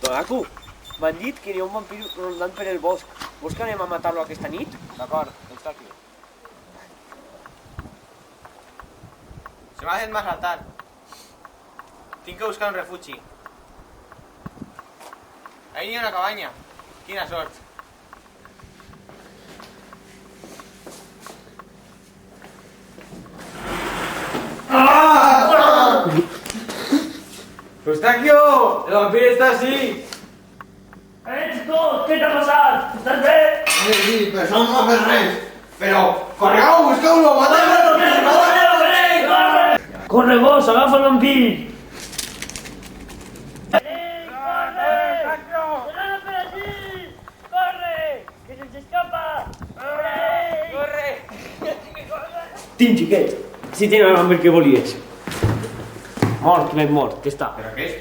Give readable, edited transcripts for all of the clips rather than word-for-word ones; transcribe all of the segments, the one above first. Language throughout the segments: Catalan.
Tonaco, m'han dit que hi ha un vampir rondant per el bosc. Vols que anem a matar-lo aquesta nit? D'acord, està aquí. Se m'ha fet massa tard. Tinc que buscar un refugi. Ahí hi ha una cabanya. Quina sort. ¡Ah! ¡Eustaquio! ¡El vampiro está así! Chico, què t'ha passat? Estàs bé? Sí, però això no m'ha fet res. Però, correu, busqueu-lo, mateu-lo! Corre vos, agafa el vampir! Tim, xiquet, si tenen el vampir que volies. Mort, ben mort, que està. Però què és?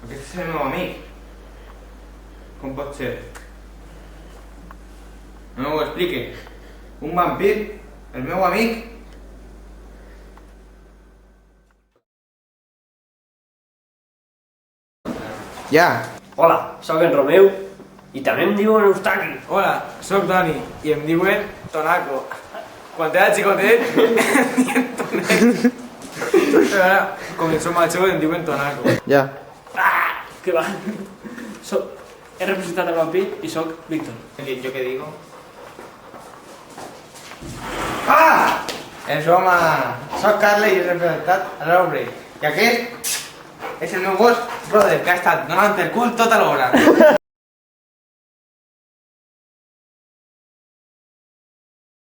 Aquest és el meu amic. Com pot ser? No m'ho explique. Un vampir? El meu amic? Ja. Hola, sóc en Romeu i també em diuen Eustaqui. Hola, sóc Dani i em diuen Tonaco. Quan era xicotet em diuen Tonet. Però ara, com som major, em diuen Tonaco. Ja. Ah, que va. He representat el vampir i sóc Víctor. ¿Yo qué digo? Ah! És home! Soc Carles i he representat a l'Obre. I aquest és el meu gos, brother, que ha estat donant el cul tota l'hora.